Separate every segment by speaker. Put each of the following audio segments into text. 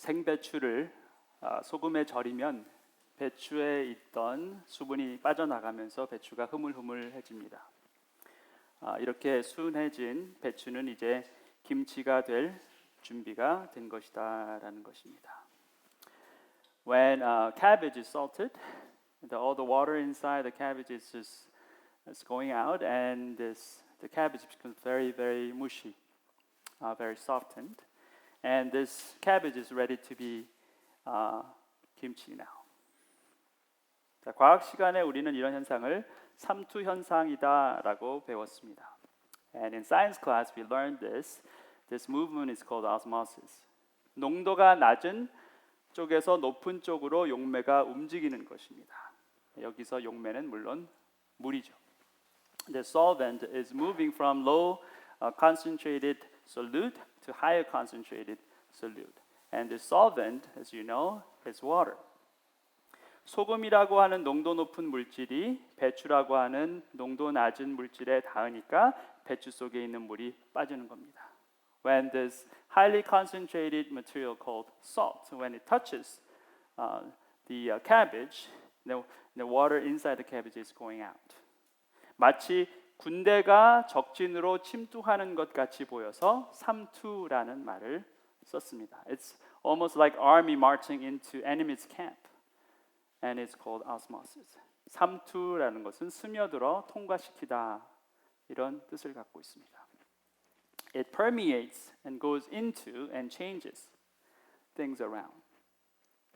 Speaker 1: 생배추를 소금에 절이면 배추에 있던 수분이 빠져나가면서 배추가 흐물흐물해집니다. 이렇게 순해진 배추는 이제 김치가 될 준비가 된 것이다라는 것입니다. When cabbage is salted, all the water inside the cabbage is going out, and the cabbage becomes very, very mushy, very softened, and this cabbage is ready to be kimchi now. 자, 과학 시간에 우리는 이런 현상을 삼투 현상이다라고 배웠습니다. And in science class we learned this. This movement is called osmosis. 농도가 낮은 쪽에서 높은 쪽으로 용매가 움직이는 것입니다. 여기서 용매는 물론 물이죠. The solvent is moving from low concentrated solute to higher concentrated solute. And the solvent, as you know, is water. 소금이라고 하는 농도 높은 물질이 배추라고 하는 농도 낮은 물질에 닿으니까 배추 속에 있는 물이 빠지는 겁니다. When this highly concentrated material called salt, when it touches the cabbage, the water inside the cabbage is going out. 마치 군대가 적진으로 침투하는 것 같이 보여서 삼투라는 말을 썼습니다. It's almost like army marching into enemy's camp, and it's called osmosis. 삼투라는 것은 스며들어 통과시키다 이런 뜻을 갖고 있습니다. It permeates and goes into and changes things around.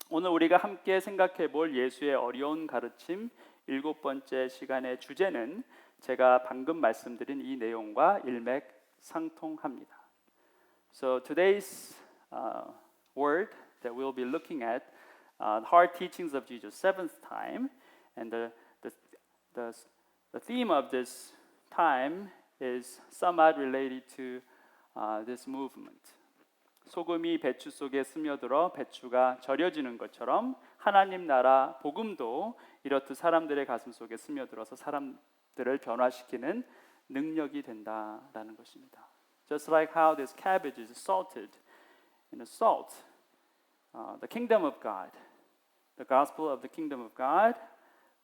Speaker 1: 오늘 우리가 함께 생각해 볼 예수의 어려운 가르침 7번째 시간의 주제는 제가 방금 말씀드린 이 내용과 일맥상통합니다. So today's word that we'll be looking at, hard teachings of Jesus, seventh time, and the theme of this time is somewhat related to this movement. 소금이 배추 속에 스며들어 배추가 절여지는 것처럼 하나님 나라 복음도 이렇듯 사람들의 가슴 속에 스며들어서 사람들을 변화시키는 능력이 된다라는 것입니다. Just like how this cabbage is salted in the salt, the kingdom of God, the gospel of the kingdom of God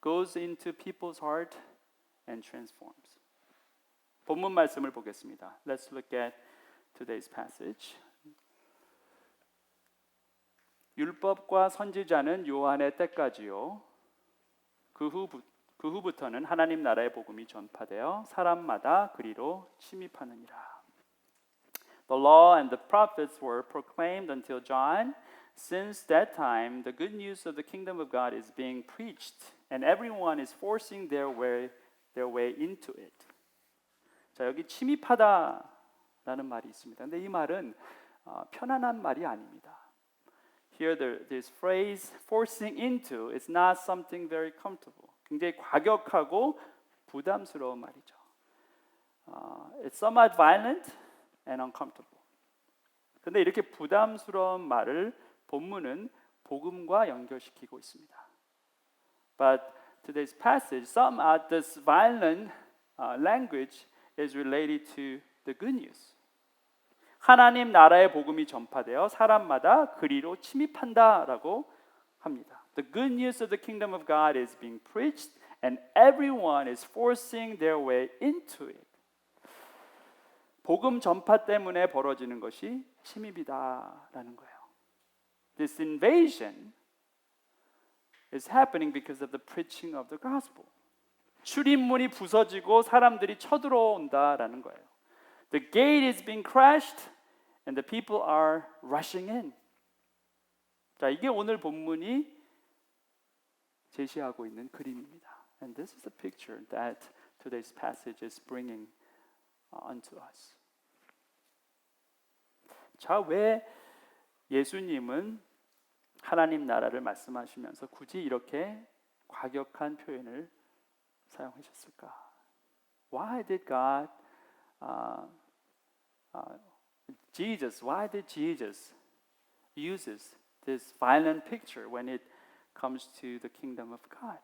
Speaker 1: goes into people's heart and transforms. 본문 말씀을 보겠습니다. Let's look at today's passage. 율법과 선지자는 요한의 때까지요. 그 후부터는 하나님 나라의 복음이 전파되어 사람마다 그리로 침입하느니라. The law and the prophets were proclaimed until John. Since that time, the good news of the kingdom of God is being preached, and everyone is forcing their way into it. 자, 여기 침입하다라는 말이 있습니다. 근데 이 말은 편안한 말이 아닙니다. Here, this phrase "forcing into" is not something very comfortable. 굉장히 과격하고 부담스러운 말이죠. It's somewhat violent and uncomfortable. 근데 이렇게 부담스러운 말을 본문은 복음과 연결시키고 있습니다. But today's passage, somehow this violent language is related to the good news. 하나님 나라의 복음이 전파되어 사람마다 그리로 침입한다라고 합니다. The good news of the kingdom of God is being preached, and everyone is forcing their way into it. 복음 전파 때문에 벌어지는 것이 침입이다라는 거예요. This invasion is happening because of the preaching of the gospel. 출입문이 부서지고 사람들이 쳐들어온다라는 거예요. The gate is being crashed and the people are rushing in. 자, 이게 오늘 본문이 제시하고 있는 그림입니다. And this is the picture that today's passage is bringing unto us. 자, 왜 예수님은 하나님 나라를 말씀하시면서 굳이 이렇게 과격한 표현을 사용하셨을까? Why did Jesus uses this violent picture when it comes to the kingdom of God?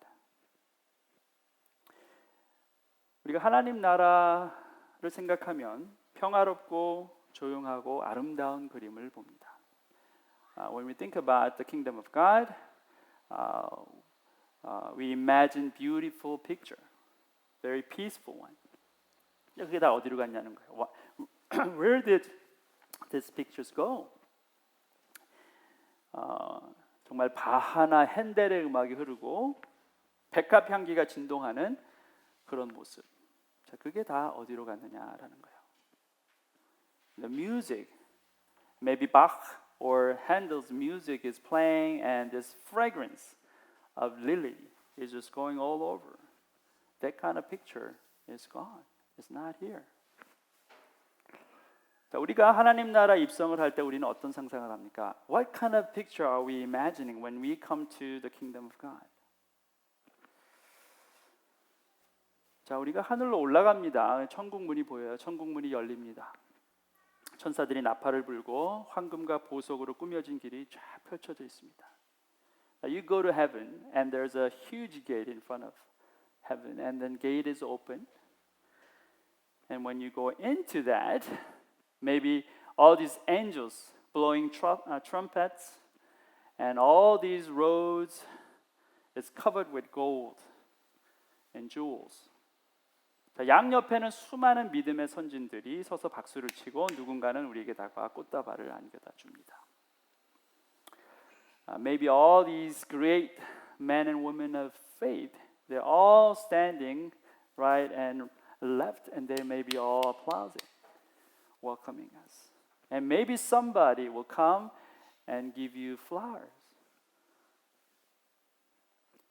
Speaker 1: 우리가 하나님 나라를 생각하면 평화롭고 조용하고 아름다운 그림을 봅니다. When we think about the kingdom of God, we imagine beautiful picture, very peaceful one. 그게 다 어디로 갔냐는 거예요. Where did these pictures go? 정말 바하나 핸델의 음악이 흐르고 백합 향기가 진동하는 그런 모습. 자, 그게 다 어디로 갔느냐라는 거예요. The music, maybe Bach or Handel's music is playing, and this fragrance of lily is just going all over. That kind of picture is gone. It's not here. 자, 우리가 하나님 나라 입성을 할 때 우리는 어떤 상상을 합니까? What kind of picture are we imagining when we come to the kingdom of God? 자, 우리가 하늘로 올라갑니다. 천국 문이 보여요. 천국 문이 열립니다. 천사들이 나팔을 불고 황금과 보석으로 꾸며진 길이 쫙 펼쳐져 있습니다. You go to heaven and there's a huge gate in front of heaven, and then gate is open. And when you go into that, maybe all these angels blowing trumpets, and all these roads is covered with gold and jewels. 자, 양옆에는 수많은 믿음의 선진들이 서서 박수를 치고 누군가는 우리에게 다가와 꽃다발을 안겨다 줍니다. Maybe all these great men and women of faith, they're all standing right and left, and they may be all applauding, welcoming us. And maybe somebody will come and give you flowers.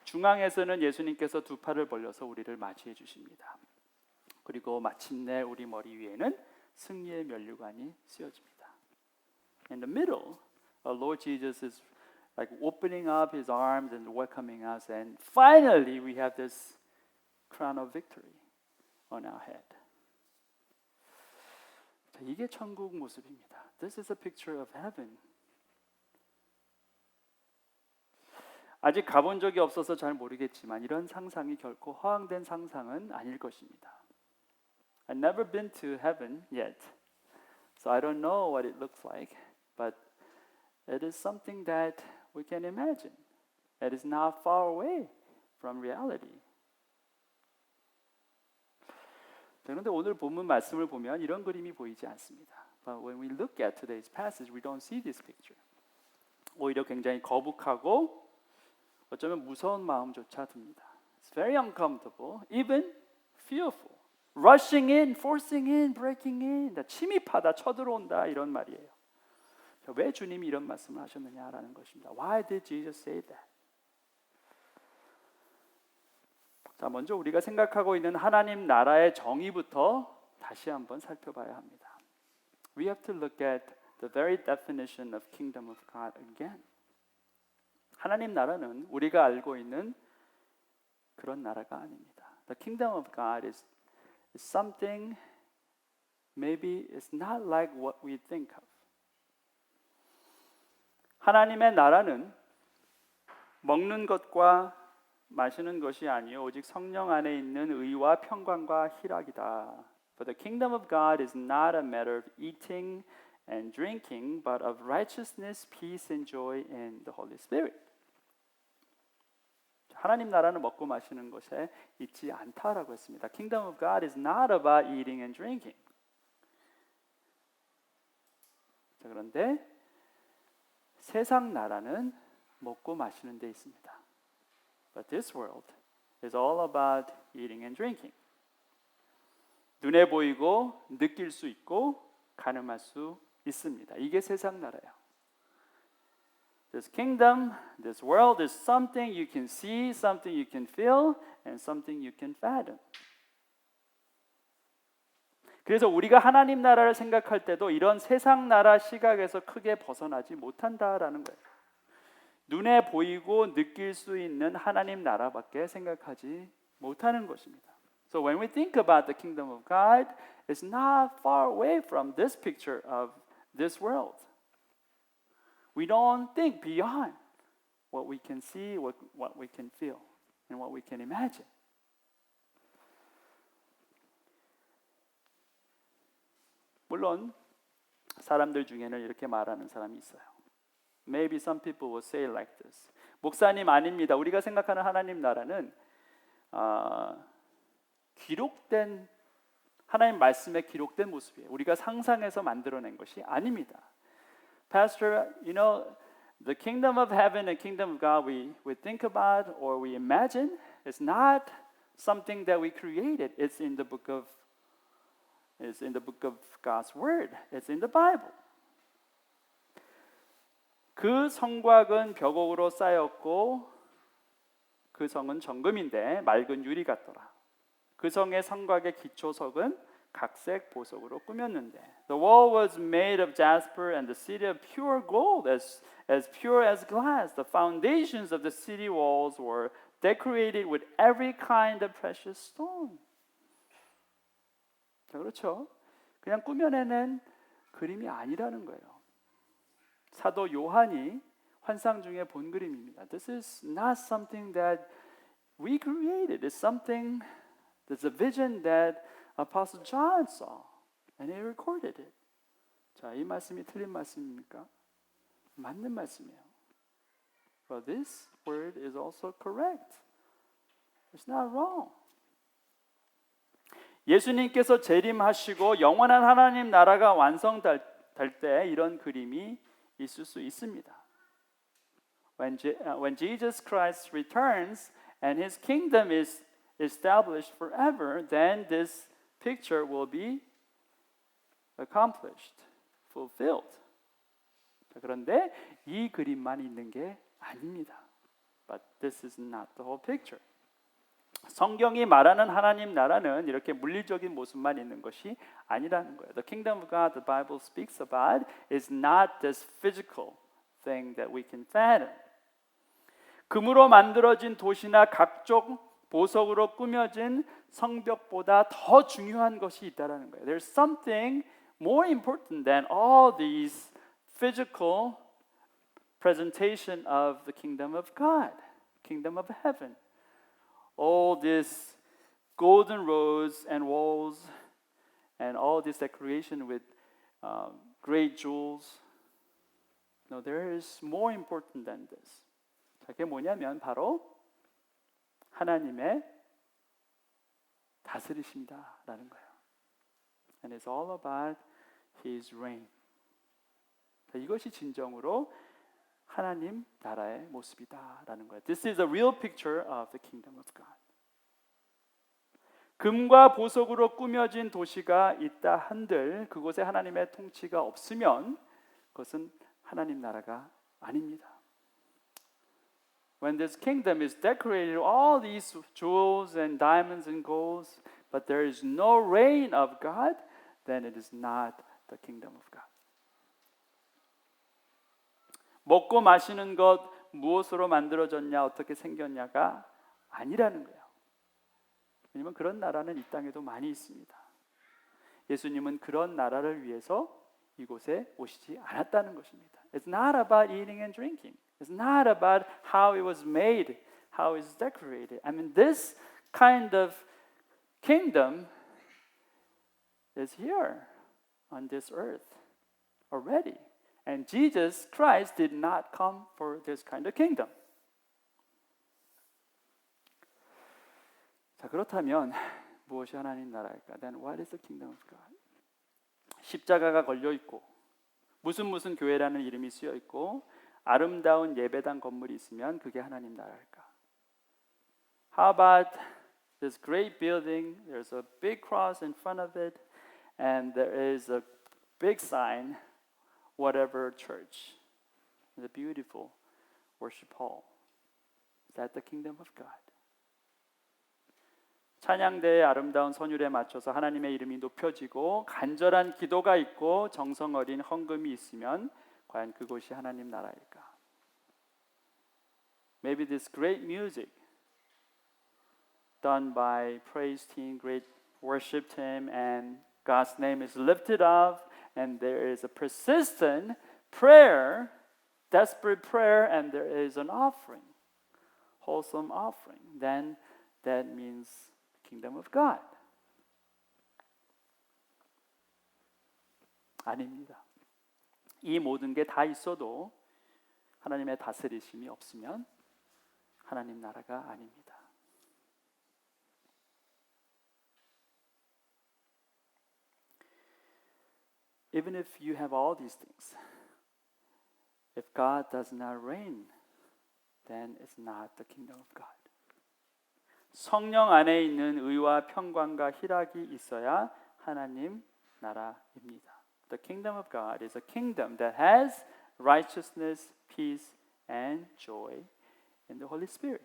Speaker 1: 중앙에서는 예수님께서 두 팔을 벌려서 우리를 맞이해 주십니다. 그리고 마침내 우리 머리 위에는 승리의 면류관이 씌워집니다. In the middle, our Lord Jesus is like opening up His arms and welcoming us, and finally we have this crown of victory on our head. 자, 이게 천국 모습입니다. This is a picture of heaven. 아직 가본 적이 없어서 잘 모르겠지만 이런 상상이 결코 허황된 상상은 아닐 것입니다. I've never been to heaven yet, so I don't know what it looks like, but it is something that we can imagine. It is not far away from reality. 그런데 오늘 본문 말씀을 보면 이런 그림이 보이지 않습니다. But when we look at today's passage, we don't see this picture. 오히려 굉장히 거북하고 어쩌면 무서운 마음조차 듭니다. It's very uncomfortable, even fearful. Rushing in, forcing in, breaking in. 침입하다, 쳐들어온다 이런 말이에요. 왜 주님이 이런 말씀을 하셨느냐라는 것입니다. Why did Jesus say that? 자, 먼저 우리가 생각하고 있는 하나님 나라의 정의부터 다시 한번 살펴봐야 합니다. We have to look at the very definition of kingdom of God again. 하나님 나라는 우리가 알고 있는 그런 나라가 아닙니다. The kingdom of God is something maybe it's not like what we think of. 하나님의 나라는 먹는 것과 마시는 것이 아니요 오직 성령 안에 있는 의와 평강과 희락이다. For the kingdom of God is not a matter of eating and drinking, but of righteousness, peace, and joy in the Holy Spirit. 하나님 나라는 먹고 마시는 것에 있지 않다라고 했습니다. Kingdom of God is not about eating and drinking. 자, 그런데 세상 나라는 먹고 마시는 데 있습니다. But this world is all about eating and drinking. 눈에 보이고 느낄 수 있고 가늠할 수 있습니다. 이게 세상 나라예요. This kingdom, this world is something you can see, something you can feel, and something you can fathom. 그래서 우리가 하나님 나라를 생각할 때도 이런 세상 나라 시각에서 크게 벗어나지 못한다라는 거예요. 눈에 보이고 느낄 수 있는 하나님 나라밖에 생각하지 못하는 것입니다. So when we think about the kingdom of God, it's not far away from this picture of this world. We don't think beyond what we can see, what we can feel, and what we can imagine. 물론 사람들 중에는 이렇게 말하는 사람이 있어요. Maybe some people will say it like this. 목사님 아닙니다. 우리가 생각하는 하나님 나라는 기록된 하나님 말씀에 기록된 모습이에요. 우리가 상상해서 만들어낸 것이 아닙니다. Pastor, you know, the kingdom of heaven and kingdom of God we think about or we imagine is not something that we created. It's in the book of God's word. It's in the Bible. 그 성곽은 벽옥으로 쌓였고 그 성은 정금인데 맑은 유리 같더라. 그 성의 성곽의 기초석은 각색 보석으로 꾸몄는데 The wall was made of jasper and the city of pure gold as pure as glass. The foundations of the city walls were decorated with every kind of precious stone. 자, 그렇죠. 그냥 꾸며내는 그림이 아니라는 거예요. 사도 요한이 환상 중에 본 그림입니다. This is not something that we created. It's something that's a vision that Apostle John saw and he recorded it. 자, 이 말씀이 틀린 말씀입니까? 맞는 말씀이에요. But this word is also correct. It's not wrong. 예수님께서 재림하시고 영원한 하나님 나라가 완성될 때 이런 그림이 있을 수 있습니다. When Jesus Christ returns and His kingdom is established forever, then this picture will be accomplished, fulfilled. 그런데 이 그림만 있는 게 아닙니다. But this is not the whole picture. 성경이 말하는 하나님 나라는 이렇게 물리적인 모습만 있는 것이 아니라는 거예요. The kingdom of God the Bible speaks about is not this physical thing that we can fathom. 금으로 만들어진 도시나 각종 보석으로 꾸며진 성벽보다 더 중요한 것이 있다라는 거예요. There's something more important than all these physical presentation of the kingdom of God, kingdom of heaven. All this golden roads and walls and all this decoration with great jewels. No, there is more important than this. 그게 뭐냐면 바로 하나님의 다스리심이다라는 거예요. And it's all about His reign. 이것이 진정으로 하나님 나라의 모습이다라는 거예요. This is a real picture of the kingdom of God. 금과 보석으로 꾸며진 도시가 있다 한들 그곳에 하나님의 통치가 없으면 그것은 하나님 나라가 아닙니다. When this kingdom is decorated with all these jewels and diamonds and golds, but there is no reign of God, then it is not the kingdom of God. 먹고 마시는 것 무엇으로 만들어졌냐, 어떻게 생겼냐가 아니라는 거예요. 왜냐하면 그런 나라는 이 땅에도 많이 있습니다. 예수님은 그런 나라를 위해서 이곳에 오시지 않았다는 것입니다. It's not about eating and drinking. It's not about how it was made, how it's decorated. I mean, this kind of kingdom is here on this earth already. And Jesus Christ did not come for this kind of kingdom. 자, 그렇다면 무엇이 하나님 나라일까? Then what is the kingdom of God? 십자가가 걸려 있고 무슨 교회라는 이름이 쓰여 있고 아름다운 예배당 건물이 있으면 그게 하나님 나라일까? How about this great building? There's a big cross in front of it, and there is a big sign, whatever church, the beautiful worship hall. Is that the kingdom of God? 찬양대의 아름다운 선율에 맞춰서 하나님의 이름이 높여지고 간절한 기도가 있고 정성 어린 헌금이 있으면 과연 그곳이 하나님 나라일까? Maybe this great music done by praise team, great worship team, and God's name is lifted up, and there is a persistent prayer, desperate prayer, and there is an offering, wholesome offering. Then that means kingdom of God. 아닙니다. 이 모든 게 다 있어도 하나님의 다스리심이 없으면 하나님 나라가 아닙니다. Even if you have all these things, if God does not reign, then it's not the kingdom of God. 성령 안에 있는 의와 평강과 희락이 있어야 하나님 나라입니다. The kingdom of God is a kingdom that has righteousness, peace, and joy in the Holy Spirit.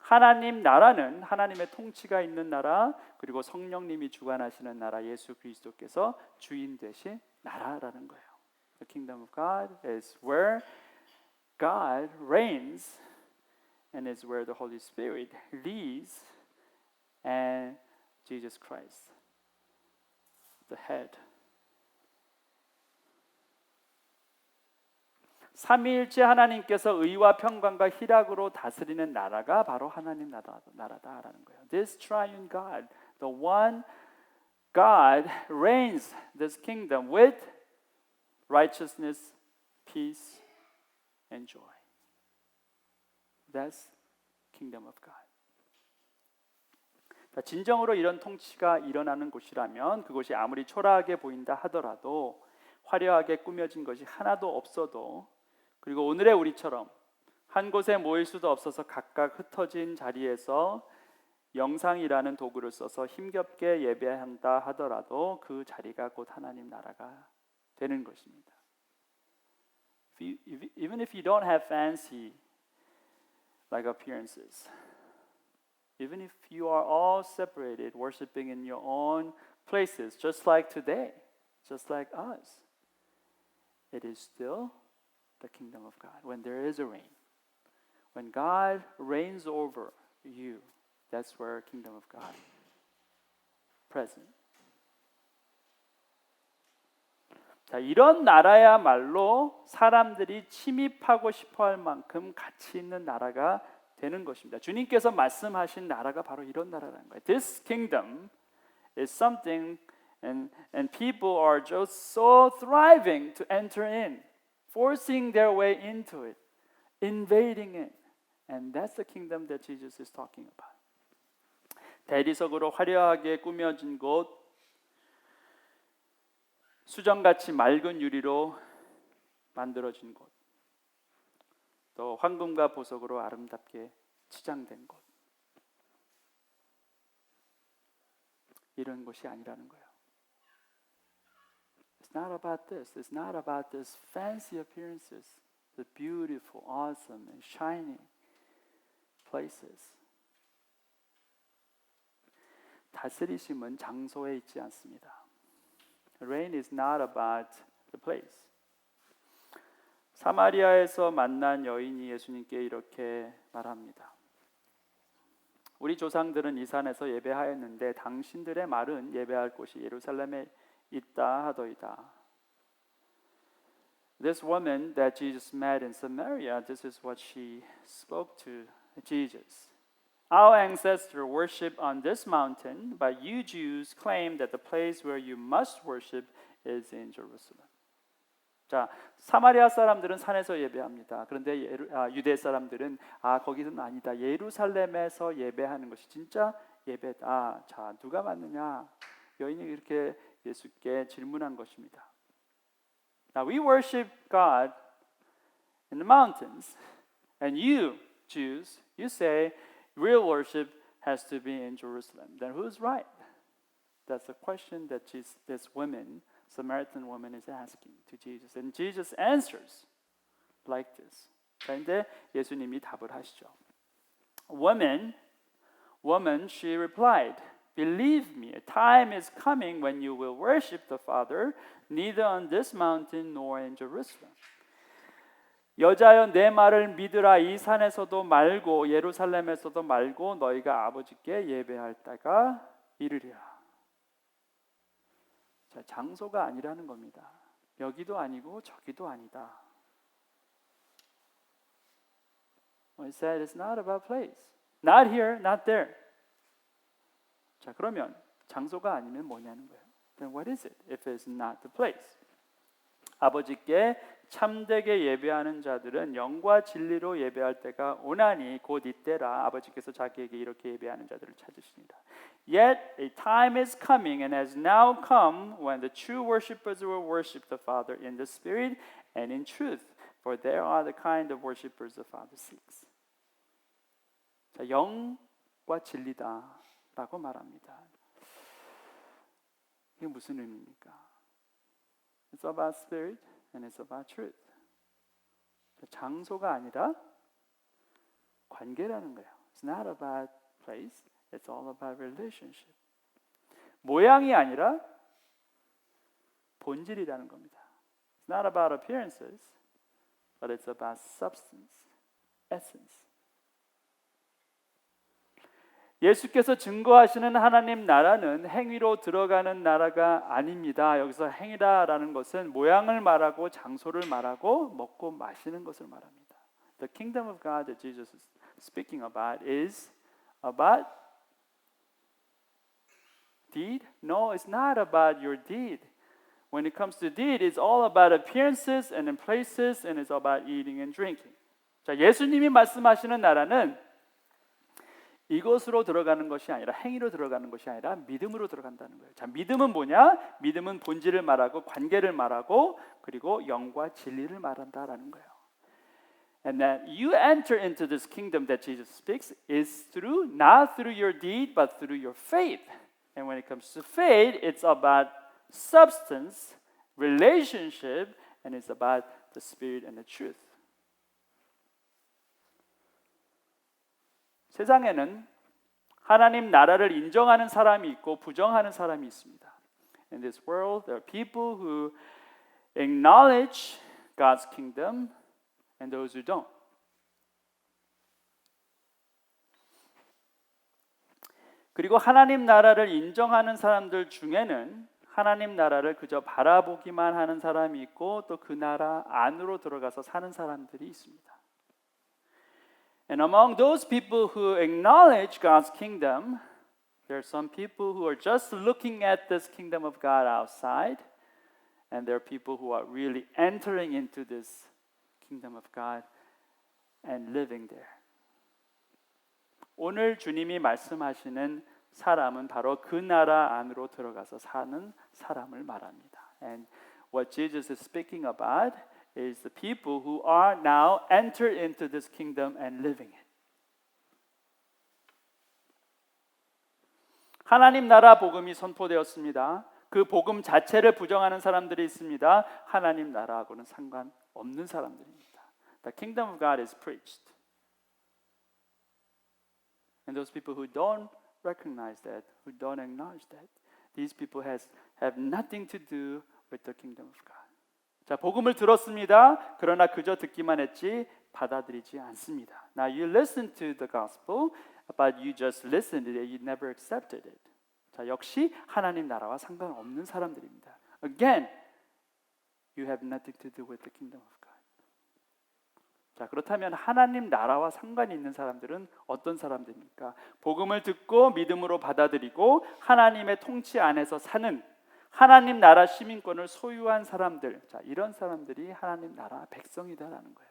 Speaker 1: 하나님 나라는 하나님의 통치가 있는 나라, 그리고 성령님이 주관하시는 나라, 예수 그리스도께서 주인 되신 나라라는 거예요. The kingdom of God is where God reigns and is where the Holy Spirit leads and Jesus Christ, the head. 삼위일체 하나님께서 의와 평강과 희락으로 다스리는 나라가 바로 하나님 나라다라는 거예요. This triune God, the one God reigns this kingdom with righteousness, peace, and joy. That's kingdom of God. 진정으로 이런 통치가 일어나는 곳이라면 그곳이 아무리 초라하게 보인다 하더라도 화려하게 꾸며진 것이 하나도 없어도 그리고 오늘의 우리처럼 한 곳에 모일 수도 없어서 각각 흩어진 자리에서 영상이라는 도구를 써서 힘겹게 예배한다 하더라도 그 자리가 곧 하나님 나라가 되는 것입니다. Even if you don't have fancy like appearances, even if you are all separated, worshiping in your own places, just like today, just like us, it is still the kingdom of God. When there is a reign, when God reigns over you, that's where kingdom of God present. 자, 이런 나라야말로 사람들이 침입하고 싶어할 만큼 가치 있는 나라가 되는 것입니다. 주님께서 말씀하신 나라가 바로 이런 나라라는 거예요. This kingdom is something and people are just so thriving to enter in, forcing their way into it, invading it. And that's the kingdom that Jesus is talking about. 대리석으로 화려하게 꾸며진 곳, 수정같이 맑은 유리로 만들어진 곳, 또 황금과 보석으로 아름답게 치장된 곳, 이런 곳이 아니라는 거예요. It's not about this. It's not about this fancy appearances, the beautiful, awesome, and shining places. 다스리심은 장소에 있지 않습니다. Reign is not about the place. 사마리아에서 만난 여인이 예수님께 이렇게 말합니다. 우리 조상들은 이 산에서 예배하였는데 당신들의 말은 예배할 곳이 예루살렘에 있다 하더이다. This woman that Jesus met in Samaria, this is what she spoke to Jesus. Our ancestors worship on this mountain, but you Jews claim that the place where you must worship is in Jerusalem. 자, 사마리아 사람들은 산에서 예배합니다. 그런데 유대 사람들은 거기는 아니다. 예루살렘에서 예배하는 것이 진짜 예배다. 자, 누가 맞느냐? 여인이 이렇게 예수께 질문한 것입니다. Now we worship God in the mountains, and you Jews, you say real worship has to be in Jerusalem. Then who's right? That's the question that this woman, Samaritan woman, is asking to Jesus. And Jesus answers like this. 그런데 예수님이 답을 하시죠. Woman, she replied, believe me, a time is coming when you will worship the Father, neither on this mountain nor in Jerusalem. 여자여 내 말을 믿으라. 이 산에서도 말고 예루살렘에서도 말고 너희가 아버지께 예배할 때가 이르리라. 자, 장소가 아니라는 겁니다. 여기도 아니고 저기도 아니다. He said it's not about place. Not here, not there. 자, 그러면 장소가 아니면 뭐냐는 거예요. Then what is it if it's not the place? 아버지께 참되게 예배하는 자들은 영과 진리로 예배할 때가 오나니 곧 이때라. 아버지께서 자기에게 이렇게 예배하는 자들을 찾으시니라. Yet a time is coming and has now come when the true worshipers will worship the Father in the Spirit and in truth, for they are the kind of worshipers the Father seeks. 자, 영과 진리다라고 말합니다. 이게 무슨 의미입니까? It's about spirit and it's about truth. 장소가 아니라 관계라는 거예요. It's not about place. It's all about relationship. 모양이 아니라 본질이라는 겁니다. It's not about appearances, but it's about substance, essence. 예수께서 증거하시는 하나님 나라는 행위로 들어가는 나라가 아닙니다. 여기서 행위다라는 것은 모양을 말하고 장소를 말하고 먹고 마시는 것을 말합니다. The kingdom of God that Jesus is speaking about is about deed? No, it's not about your deed. When it comes to deed, it's all about appearances and in places and it's about eating and drinking. 자, 예수님이 말씀하시는 나라는 이것으로 들어가는 것이 아니라 행위로 들어가는 것이 아니라 믿음으로 들어간다는 거예요. 자, 믿음은 뭐냐? 믿음은 본질을 말하고 관계를 말하고 그리고 영과 진리를 말한다라는 거예요. And that you enter into this kingdom that Jesus speaks is through not through your deed but through your faith. And when it comes to faith, it's about substance, relationship, and it's about the spirit and the truth. 세상에는 하나님 나라를 인정하는 사람이 있고 부정하는 사람이 있습니다. In this world, there are people who acknowledge God's kingdom and those who don't. 그리고 하나님 나라를 인정하는 사람들 중에는 하나님 나라를 그저 바라보기만 하는 사람이 있고 또 그 나라 안으로 들어가서 사는 사람들이 있습니다. And among those people who acknowledge God's kingdom, there are some people who are just looking at this kingdom of God outside, and there are people who are really entering into this kingdom of God and living there. 오늘 주님이 말씀하시는 사람은 바로 그 나라 안으로 들어가서 사는 사람을 말합니다. And what Jesus is speaking about is the people who are now entered into this kingdom and living it. 하나님 나라 복음이 선포되었습니다. 그 복음 자체를 부정하는 사람들이 있습니다. 하나님 나라하고는 상관없는 사람들입니다. The kingdom of God is preached. And those people who don't recognize that, who don't acknowledge that, these people have nothing to do with the kingdom of God. 자, 복음을 들었습니다. 그러나 그저 듣기만 했지 받아들이지 않습니다. Now you listen to the gospel, but you just listened it, you never accepted it. 자, 역시 하나님 나라와 상관없는 사람들입니다. Again, you have nothing to do with the kingdom of God. 자, 그렇다면 하나님 나라와 상관이 있는 사람들은 어떤 사람들입니까? 복음을 듣고 믿음으로 받아들이고 하나님의 통치 안에서 사는 하나님 나라 시민권을 소유한 사람들, 자, 이런 사람들이 하나님 나라 백성이다라는 거예요.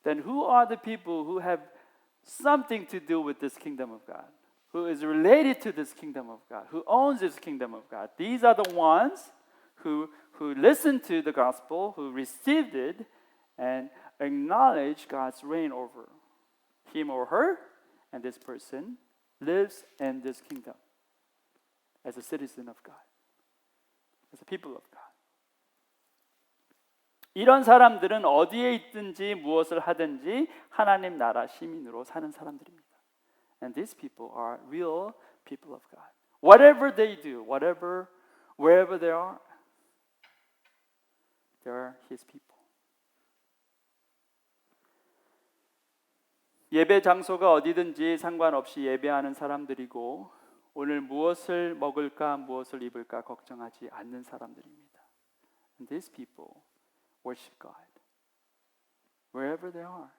Speaker 1: Then who are the people who have something to do with this kingdom of God? Who is related to this kingdom of God? Who owns this kingdom of God? These are the ones who listened to the gospel, who received it, and acknowledge God's reign over him or her, and this person lives in this kingdom. As a citizen of God, as a people of God. 이런 사람들은 어디에 있든지 무엇을 하든지 하나님 나라 시민으로 사는 사람들입니다. And these people are real people of God. Whatever they do, wherever they are His people. 예배 장소가 어디든지 상관없이 예배하는 사람들이고 오늘 무엇을 먹을까, 무엇을 입을까 걱정하지 않는 사람들입니다. And these people worship God wherever they are.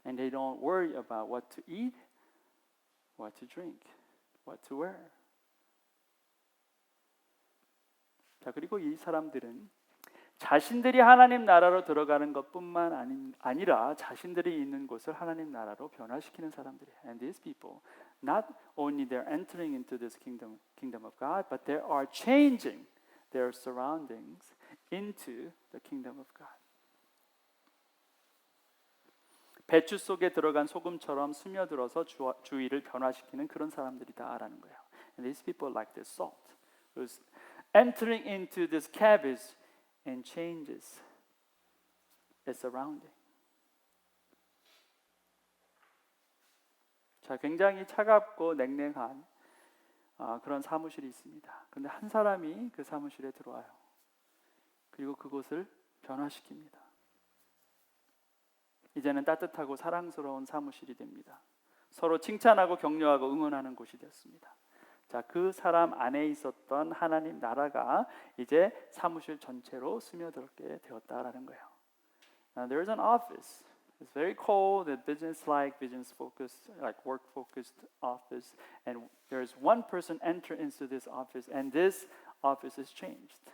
Speaker 1: And they don't worry about what to eat, what to drink, what to wear. 자, 그리고 이 사람들은 자신들이 하나님 나라로 들어가는 것뿐만 아니라 자신들이 있는 곳을 하나님 나라로 변화시키는 사람들이에요. And these people, not only they're entering into this kingdom of God, but they are changing their surroundings into the kingdom of God. 배추 속에 들어간 소금처럼 스며들어서 주위를 변화시키는 그런 사람들이다라는 거예요. And these people like this salt, who's entering into this cabbage and changes its surrounding. 자, 굉장히 차갑고 냉랭한 그런 사무실이 있습니다. 그런데 한 사람이 그 사무실에 들어와요. 그리고 그곳을 변화시킵니다. 이제는 따뜻하고 사랑스러운 사무실이 됩니다. 서로 칭찬하고 격려하고 응원하는 곳이 됐습니다. 자, 그 사람 안에 있었던 하나님 나라가 이제 사무실 전체로 스며들게 되었다라는 거예요. Now there's an office. It's very cold, a business-like, business-focused, like work-focused office. And there's one person enter into this office, and this office is changed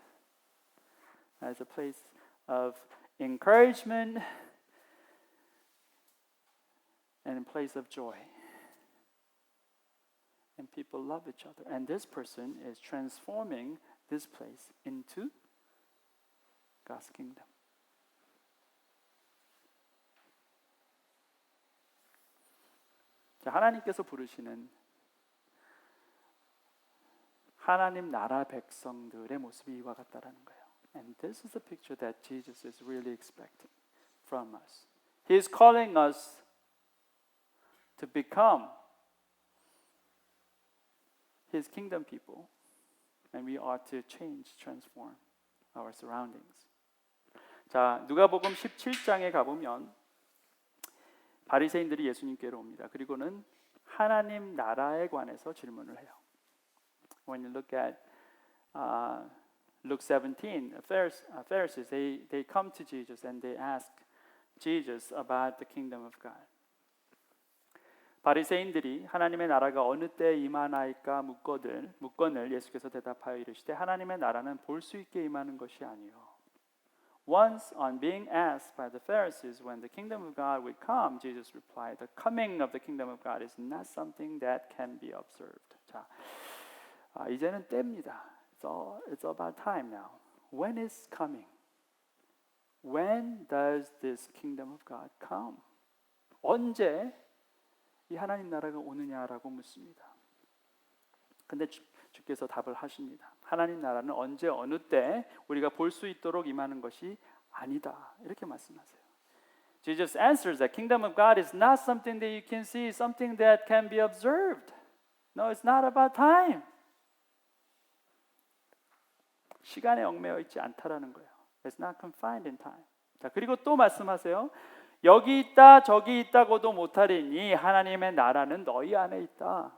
Speaker 1: as a place of encouragement and a place of joy. And people love each other. And this person is transforming this place into God's kingdom. 자, 하나님께서 부르시는 하나님 나라 백성들의 모습이 이와 같다라는 거예요. And this is the picture that Jesus is really expecting from us. He is calling us to become His kingdom people, and we are to change, transform our surroundings. 자, 누가복음 17장에 가보면 바리새인들이 예수님께로 옵니다. 그리고는 하나님 나라에 관해서 질문을 해요. When you look at Luke 17, Pharisees they come to Jesus and they ask Jesus about the kingdom of God. 바리새인들이 하나님의 나라가 어느 때에 임하나이까 묻건을 예수께서 대답하여 이르시되 하나님의 나라는 볼 수 있게 임하는 것이 아니요. Once on being asked by the Pharisees when the kingdom of God would come, Jesus replied, the coming of the kingdom of God is not something that can be observed. 자, 이제는 때입니다. It's about time now. When is coming? When does this kingdom of God come? 언제 이 하나님 나라가 오느냐라고 묻습니다. 근데 주께서 답을 하십니다. 하나님 나라는 언제 어느 때 우리가 볼 수 있도록 임하는 것이 아니다. 이렇게 말씀하세요. Jesus answers that kingdom of God is not something that you can see, something that can be observed. No, it's not about time. 시간에 얽매여 있지 않다라는 거예요. It's not confined in time. 자, 그리고 또 말씀하세요. 여기 있다 저기 있다고도 못하리니 하나님의 나라는 너희 안에 있다.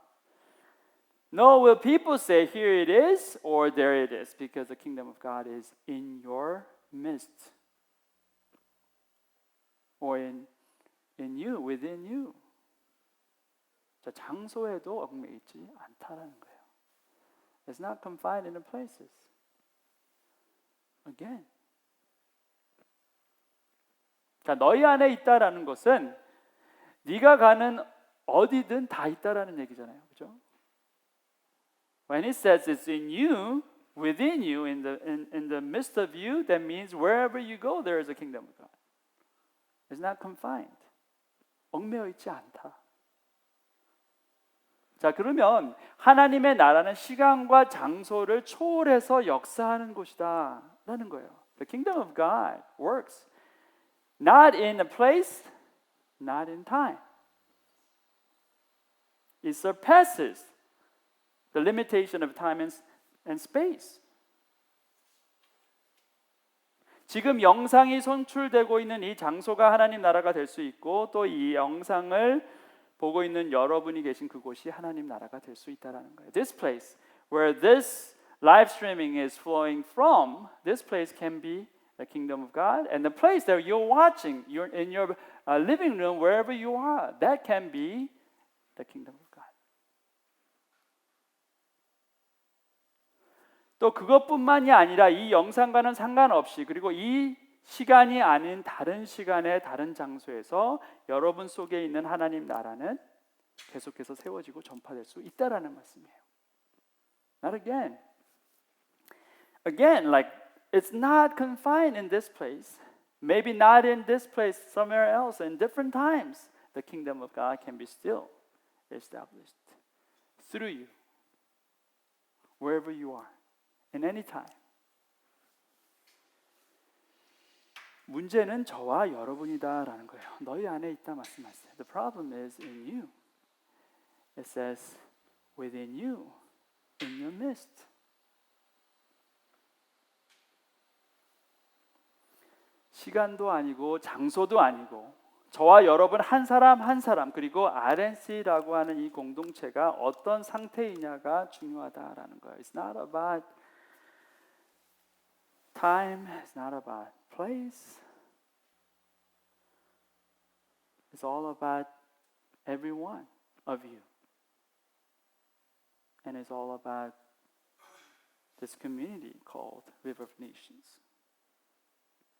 Speaker 1: No, will people say here it is or there it is because the kingdom of God is in your midst or in you, within you. 자, 장소에도 얽매여 있지 않다라는 거예요. It's not confined in the places. Again. 자, 너희 안에 있다라는 것은 네가 가는 어디든 다 있다라는 얘기잖아요. 그렇죠? When it says it's in you, within you, in the midst of you, that means wherever you go, there is a kingdom of God. It's not confined. 얽매여 있지 않다. 자, 그러면 하나님의 나라는 시간과 장소를 초월해서 역사하는 곳이다라는 거예요. The kingdom of God works not in a place, not in time. It surpasses the limitation of time and space. 지금 영상이 송출되고 있는 이 장소가 하나님 나라가 될 수 있고 또 이 영상을 보고 있는 여러분이 계신 그곳이 하나님 나라가 될 수 있다라는 거예요. This place where this live streaming is flowing from, this place can be the kingdom of God, and the place that you're watching, you're in your living room, wherever you are, that can be the kingdom of God. 또 그것뿐만이 아니라 이 영상과는 상관없이 그리고 이 시간이 아닌 다른 시간에 다른 장소에서 여러분 속에 있는 하나님 나라는 계속해서 세워지고 전파될 수 있다라는 말씀이에요. Not again. Again, like it's not confined in this place. Maybe not in this place, somewhere else, in different times. The kingdom of God can be still established through you, wherever you are, in any time. 문제는 저와 여러분이다라는 거예요. 너희 안에 있다 말씀하세요. The problem is in you. It says within you, in your midst. 시간도 아니고 장소도 아니고 저와 여러분 한 사람 한 사람 그리고 RNC라고 하는 이 공동체가 어떤 상태이냐가 중요하다라는 거예요. It's not about time, it's not about place. It's all about every one of you. And it's all about this community called River of Nations.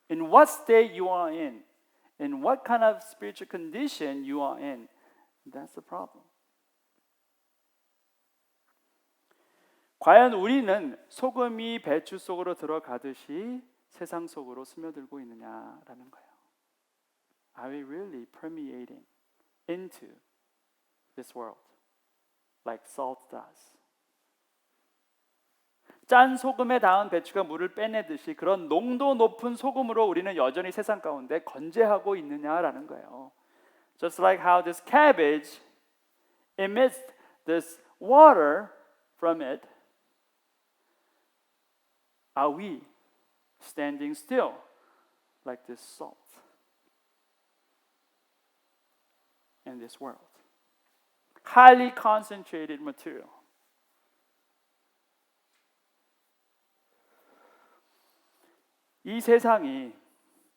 Speaker 1: In what state you are in what kind of spiritual condition you are in, that's the problem. 과연 우리는 소금이 배추 속으로 들어가듯이 세상 속으로 스며들고 있느냐라는 거예요. Are we really permeating into this world like salt does? 짠 소금에 닿은 배추가 물을 빼내듯이 그런 농도 높은 소금으로 우리는 여전히 세상 가운데 건재하고 있느냐라는 거예요. Just like how this cabbage emits this water from it, are we standing still like this salt in this world? Highly concentrated material. 이 세상이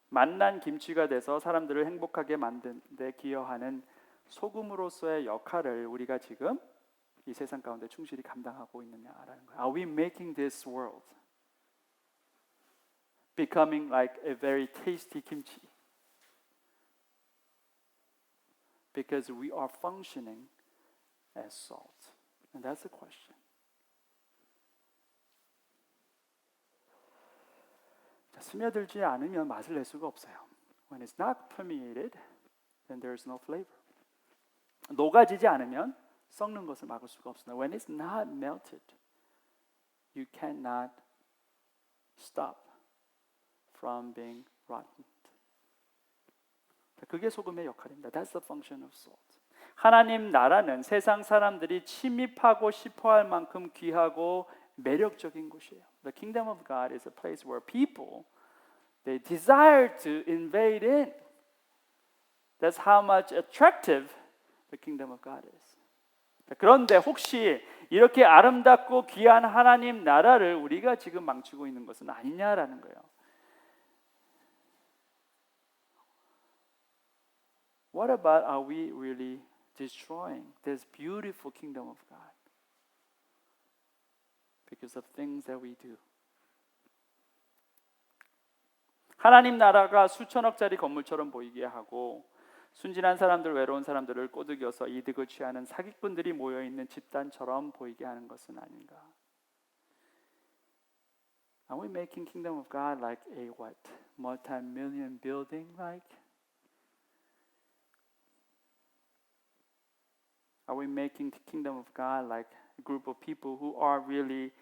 Speaker 1: 맛난 김치가 돼서 사람들을 행복하게 만드는 데 기여하는 소금으로서의 역할을 우리가 지금 이 세상 가운데 충실히 감당하고 있느냐라는 거예요. Are we making this world becoming like a very tasty kimchi? Because we are functioning as salt. And that's the question. 스며들지 않으면 맛을 낼 수가 없어요. When it's not permeated, then there is no flavor. 녹아지지 않으면 썩는 것을 막을 수가 없습니다. When it's not melted, you cannot stop from being rotten. 그게 소금의 역할입니다. That's the function of salt. 하나님 나라는 세상 사람들이 침입하고 싶어할 만큼 귀하고 매력적인 곳이에요. The kingdom of God is a place where people they desire to invade in. That's how much attractive the kingdom of God is. 그런데 혹시 이렇게 아름답고 귀한 하나님 나라를 우리가 지금 망치고 있는 것은 아니냐라는 거예요. What about are we really destroying this beautiful kingdom of God? Because of things that we do. 하나님 나라가 수천억짜리 건물처럼 보이게 하고 순진한 사람들, 외로운 사람들을 꼬드겨서 이득을 취하는 사기꾼들이 모여 있는 집단처럼 보이게 하는 것은 아닌가? Are we making kingdom of God like a what? Multi-million building like? Are we making the kingdom of God like a group of people who are really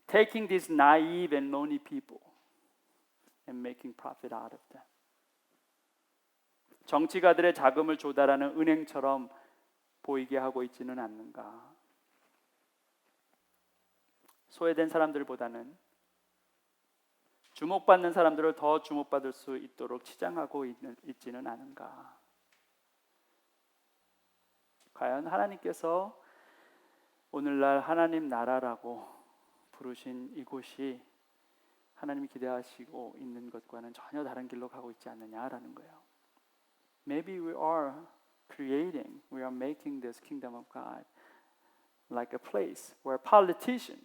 Speaker 1: taking these naive and lonely people and making profit out of them? 정치가들의 자금을 조달하는 은행처럼 보이게 하고 있지는 않는가? 소외된 사람들보다는 주목받는 사람들을 더 주목받을 수 있도록 치장하고 있지는 않은가? 과연 하나님께서 오늘날 하나님 나라라고 부르신 이곳이 하나님이 기대하시고 있는 것과는 전혀 다른 길로 가고 있지 않느냐라는 거예요. Maybe we are making this kingdom of God like a place where politicians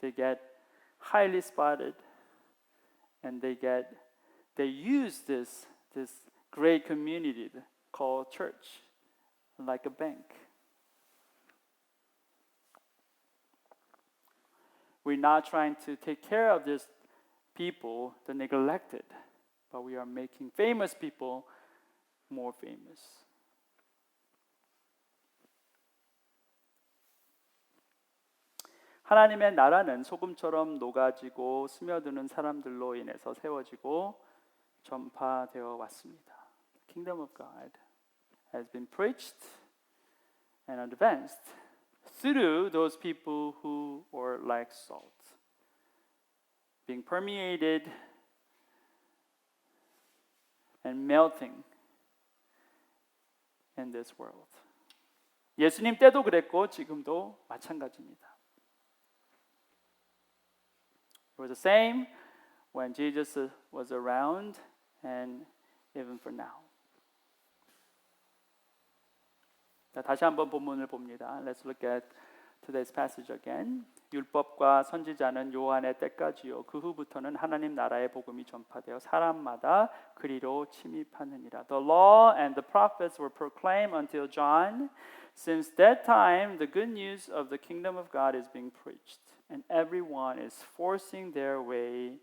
Speaker 1: they get highly spotted, and they use this great community called church like a bank. We're not trying to take care of these people, the neglected, but we are making famous people more famous. 하나님의 나라는 소금처럼 녹아지고 스며드는 사람들로 인해서 세워지고 전파되어 왔습니다. The kingdom of God has been preached and advanced through those people who were like salt, being permeated and melting in this world. 예수님 때도 그랬고 지금도 마찬가지입니다. It was the same when Jesus was around and even for now. 자, 다시 한번 본문을 봅니다. Let's look at today's passage again. 율법과 선지자는 요한의 때까지요. 그 후부터는 하나님 나라의 복음이 전파되어 사람마다 그리로 침입하느니라. The law and the prophets were proclaimed until John. Since that time, the good news of the kingdom of God is being preached, and everyone is forcing their way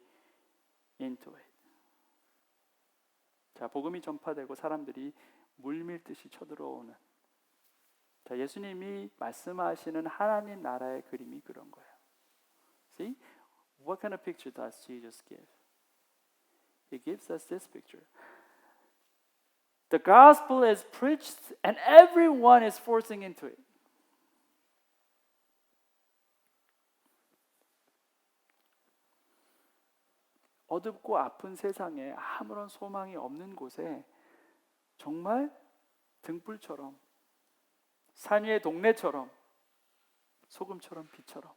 Speaker 1: into it. 자, 복음이 전파되고 사람들이 물밀듯이 쳐들어오는. 자, 예수님이 말씀하시는 하나님 나라의 그림이 그런 거예요. See? What kind of picture does Jesus give? He gives us this picture. The gospel is preached and everyone is forcing into it. 어둡고 아픈 세상에 아무런 소망이 없는 곳에 정말 등불처럼 산 위의 동네처럼 소금처럼 빛처럼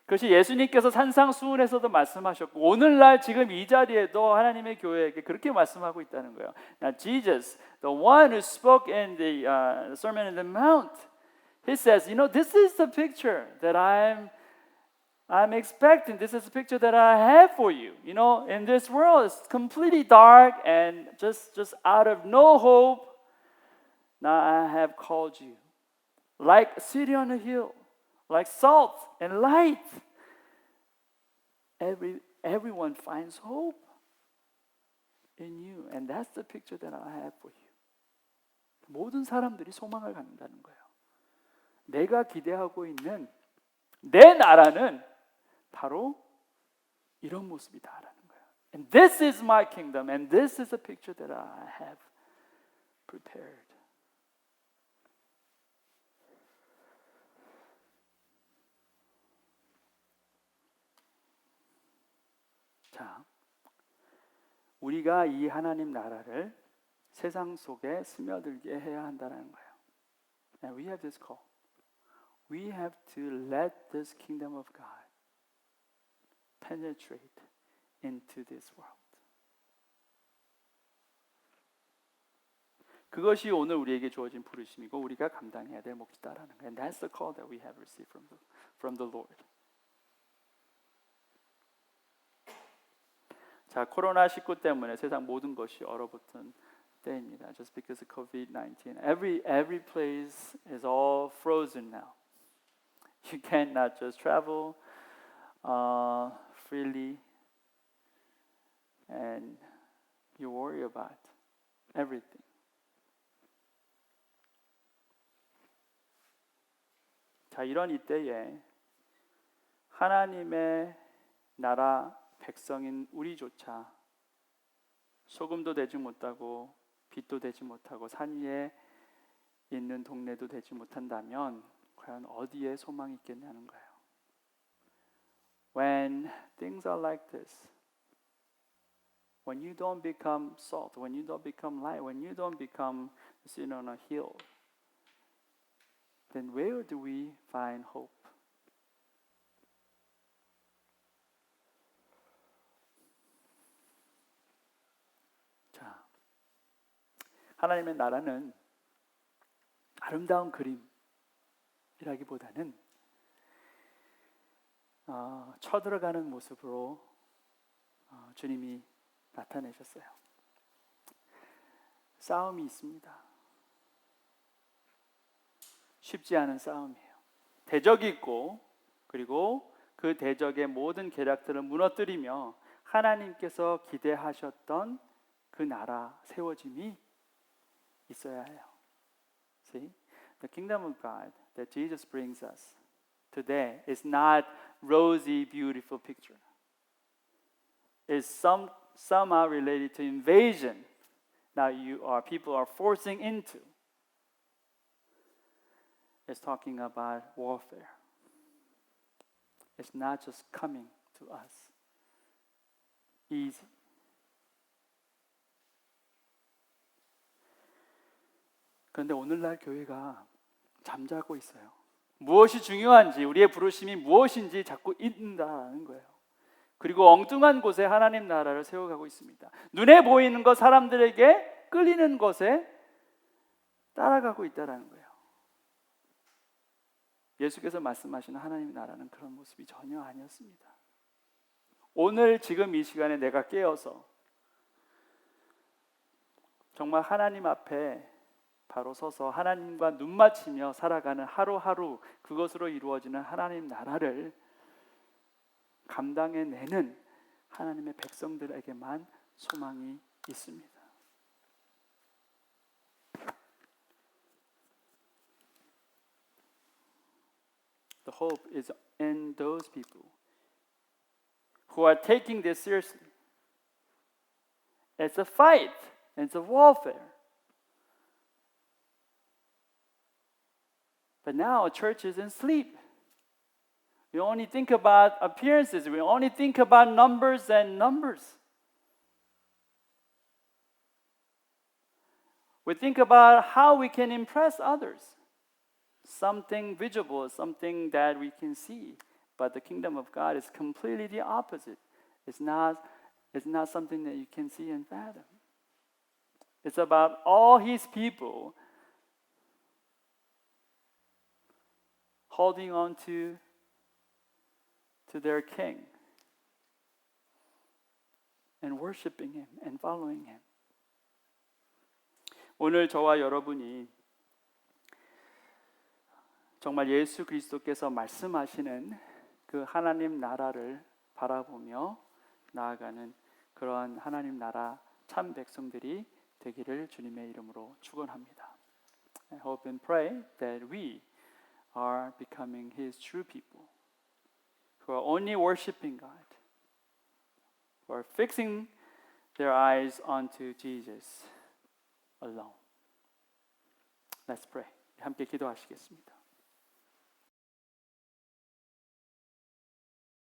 Speaker 1: 그것이 예수님께서 산상수훈에서도 말씀하셨고 오늘날 지금 이 자리에도 하나님의 교회에게 그렇게 말씀하고 있다는 거예요. Now Jesus, the one who spoke in the Sermon on the Mount, he says, you know, this is the picture that I'm expecting. This is the picture that I have for you. You know, in this world, it's completely dark and just out of no hope. Now I have called you, like a city on a hill, like salt and light. Everyone finds hope in you, and that's the picture that I have for you. 모든 사람들이 소망을 갖는다는 거예요. 내가 기대하고 있는 내 나라는 바로 이런 모습이다라는 거예요. And this is my kingdom, and this is a picture that I have prepared. 자, 우리가 이 하나님 나라를 세상 속에 스며들게 해야 한다는 거예요. And we have this call. We have to let this kingdom of God penetrate into this world. 그것이 오늘 우리에게 주어진 부르심이고 우리가 감당해야 될 몫이다라는 거예요. And that's the call that we have received from the Lord. 자, 코로나19 때문에 세상 모든 것이 얼어붙은 때입니다. Just because of COVID-19, every place is all frozen now. You cannot just travel freely, and you worry about everything. 자, 이런 이때에 하나님의 나라 백성인 우리조차 소금도 되지 못하고 빛도 되지 못하고 산 위에 있는 동네도 되지 못한다면 과연 어디에 소망이 있겠냐는 거예요. When things are like this, when you don't become salt, when you don't become light, when you don't become sitting on a hill, then where do we find hope? 자, 하나님의 나라는 아름다운 그림이라기보다는 쳐들어가는 모습으로 주님이 나타내셨어요. 싸움이 있습니다. 쉽지 않은 싸움이에요. 대적이 있고 그리고 그 대적의 모든 계략들을 무너뜨리며 하나님께서 기대하셨던 그 나라 세워짐이 있어야 해요. See? The kingdom of God that Jesus brings us today is not rosy, beautiful picture. It's somehow related to invasion. Now people are forcing into. It's talking about warfare. It's not just coming to us easy. 그런데 오늘날 교회가 잠자고 있어요. 무엇이 중요한지, 우리의 부르심이 무엇인지 자꾸 잊는다는 거예요. 그리고 엉뚱한 곳에 하나님 나라를 세워가고 있습니다. 눈에 보이는 것, 사람들에게 끌리는 것에 따라가고 있다는 거예요. 예수께서 말씀하시는 하나님 나라는 그런 모습이 전혀 아니었습니다. 오늘 지금 이 시간에 내가 깨어서 정말 하나님 앞에 바로 서서 하나님과 눈 맞추며 살아가는 하루하루, 그것으로 이루어지는 하나님 나라를 감당해내는 하나님의 백성들에게만 소망이 있습니다. The hope is in those people who are taking this seriously. It's a fight, it's a warfare. But now church is in sleep. We only think about appearances. We only think about numbers and numbers. We think about how we can impress others. Something visible, something that we can see. But the kingdom of God is completely the opposite. It's not something that you can see and fathom. It's about all His people holding on to their King and worshiping Him and following Him. 오늘 저와 여러분이 정말 예수 그리스도께서 말씀하시는 그 하나님 나라를 바라보며 나아가는 그러한 하나님 나라 참 백성들이 되기를 주님의 이름으로 축원합니다. I hope and pray that we are becoming His true people who are only worshiping God, who are fixing their eyes onto Jesus alone. Let's pray. 함께 기도하시겠습니다.